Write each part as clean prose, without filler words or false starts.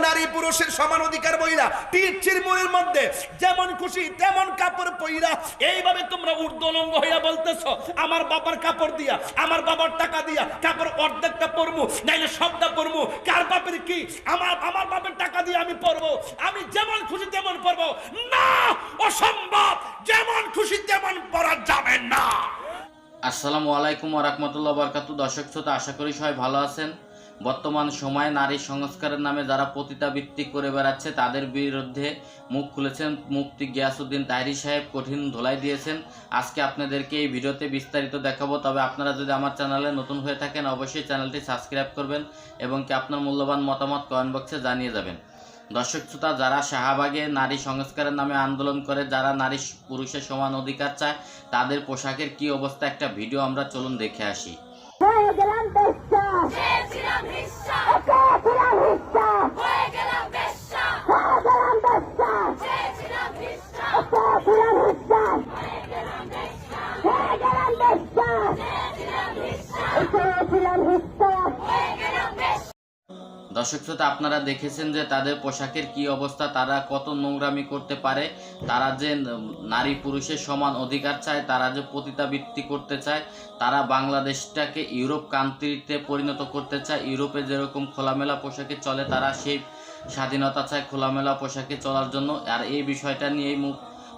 নারী পুরুষের সমান অধিকার বইলা তীর চিরমুরের মধ্যে যেমন খুশি তেমন কাপড় পইরা এইভাবে তোমরা ঊর্ধ্বলঙ্গ হইয়া বলতেছো আমার বাবার কাপড় দিয়া আমার বাবার টাকা দিয়া কাপড় অর্ধেকটা পরমু নাইলে সবটা পরমু। কার বাপের কি? আমার বাপের টাকা দিয়ে আমি পরবো, আমি যেমন খুশি তেমন পরবো না, অসম্ভব। যেমন খুশি তেমন পরা যাবে না। আসসালামু আলাইকুম ওয়া রাহমাতুল্লাহি ওয়া বারাকাতুহু। দর্শক শ্রোতা, আশা করি সবাই ভালো আছেন। বর্তমান সময়ে নারী সংস্কারের নামে যারা পতিতাবৃত্তি করে বেড়াচ্ছে তাদের বিরুদ্ধে মুখ খুলেছেন মুফতি গিয়াসউদ্দিন তাহেরী সাহেব, কঠিন ধোলাই দিয়েছেন। আজকে আপনাদেরকে এই ভিডিওতে বিস্তারিত দেখাবো। তবে আপনারা যদি আমার চ্যানেলে নতুন হয়ে থাকেন অবশ্যই চ্যানেলটি সাবস্ক্রাইব করবেন এবং কি আপনার মূল্যবান মতামত কমেন্ট বক্সে জানিয়ে যাবেন। দর্শক শ্রোতা, যারা শাহবাগে নারী সংস্কারের নামে আন্দোলন করে, যারা নারী পুরুষের সমান অধিকার চায়, তাদের পোশাকের কি অবস্থা একটা ভিডিও আমরা চলুন দেখে আসি। দর্শক শ্রোতা, আপনারা দেখেছেন যে তাদের পোশাকের কি অবস্থা, তারা কত নোংরামি করতে পারে, তারা যে নারী পুরুষের সমান অধিকার চায়, তারা যে পতিতাবৃত্তি করতে চায়, তারা বাংলাদেশটাকে ইউরোপ কান্ট্রিতে পরিণত করতে চায়। ইউরোপে যেরকম খোলামেলা পোশাকে চলে, তারা সেই স্বাধীনতা চায় খোলামেলা পোশাকে চলার জন্য। আর এই বিষয়টা নিয়েই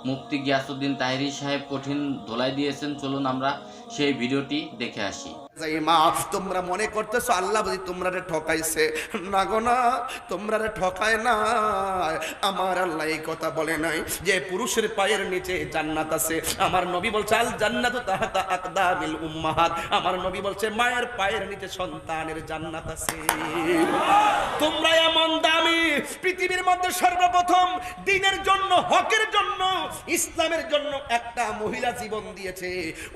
মুফতি গিয়াসউদ্দিন তাহেরী সাহেব কঠিন ধোলাই দিয়েছেন। চলুন আমরা সেই ভিডিওটি দেখে আসি। মা, তোমরা মনে করতেছো আল্লাহ বুঝি তোমরা ঠকাইছে? না গো না, তোমরা ঠকায় না। আমার আল্লাহ এই কথা বলে নাই যে পুরুষের পায়ের নিচে জান্নাত আছে। আমার নবী বলছে আল জান্নাতু তাহতা আকদামিল উম্মাহাত। আমার নবী বলছে মায়ের পায়ের নিচে সন্তানের জান্নাত আছে। তোমরা এমন দামি, পৃথিবীর মধ্যে সর্বপ্রথম দ্বীনের জন্য, হকের জন্য, ইসলামের জন্য একটা মহিলা জীবন দিয়েছে।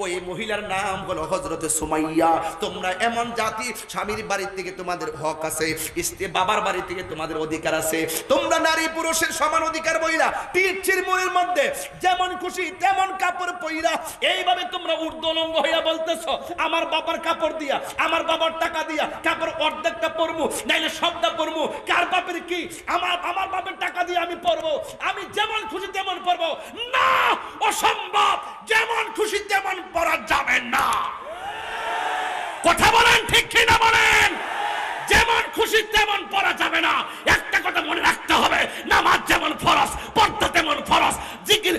ওই মহিলার নাম হলো হযরত সুমাইয়া। তোমরা এমন জাতি, স্বামীর বাড়ি থেকে তোমাদের হক আছে, স্ত্রী বাবার বাড়ি থেকে তোমাদের অধিকার আছে। তোমরা নারী পুরুষের সমান অধিকার বইলা তীর চিরমুরের মধ্যে যেমন খুশি তেমন কাপড় পইরা এইভাবে তোমরা ঊর্ধ্বলঙ্গ হইয়া বলতেছো আমার বাবার কাপড় দিয়া আমার বাবার টাকা দিয়া কাপড় অর্ধেকটা পরমু নাইলে সবটা পরমু। কার বাপের কি? আমার বাপের টাকা দিয়ে আমি পরবো, আমি যেমন খুশি তেমন পরবো না, অসম্ভব। যেমন খুশি তেমন পরা যাবে না। কথা বলেন ঠিক কি না বলেন? যেমন খুশি তেমন পড়া যাবে না। একটা কথা মনে রাখতে হবে, নামাজ যেমন ফরজ পর্দা তেমন ফরজ, জিকির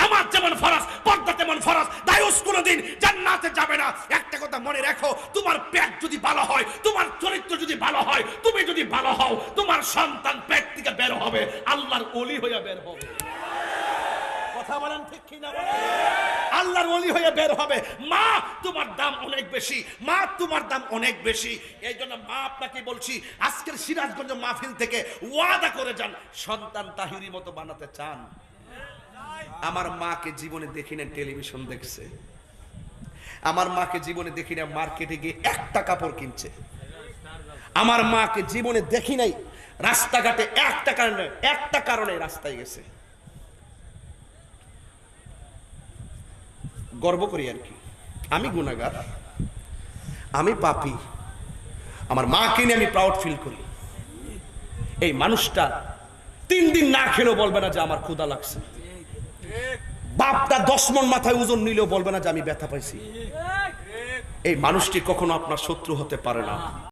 নামাজ যেমন ফরজ পর্দা তেমন ফরজ। দায়ুস কোনদিন জান্নাতে যাবে না। একটা কথা মনে রাখো, তোমার পেট যদি ভালো হয়, তোমার চরিত্র যদি ভালো হয়, তুমি যদি ভালো হও, তোমার সন্তান পেট থেকে বের হবে, আল্লাহর ওলি হয়ে বের হবে। কথা বলেন ঠিক কি না বলেন? আল্লাহর ওলি হয়ে বের হবে। মা, তোমার দাম অনেক বেশি, মা তোমার দাম অনেক বেশি। এই জন্য মা আপনাকে বলছি, আজকের সিরাজগঞ্জ মাহফিল থেকে ওয়াদা করে যান, সন্তান তাহিরি মতো বানাতে চান? আমার মাকে জীবনে দেখি না টেলিভিশন দেখছে, আমার মাকে জীবনে দেখি না মার্কেটে গিয়ে একটা কাপড় কিনছে, আমার মাকে জীবনে দেখি নাই রাস্তাঘাটে একটা কারণে রাস্তায় গেছে। গর্ব করি আর কি, আমি গুনাহগার, আমি পাপী, আমার মাকে নিয়ে আমি প্রাউড ফিল করি। এই মানুষটা 3 দিন না খেলেও বলবে না যে আমার ক্ষুধা লাগছে, বাপটা 10 মণ মাথায় ওজন নিলেও বলবে না যে আমি ব্যথা পাইছি। এই মানুষটি কখনো আপনার শত্রু হতে পারে না।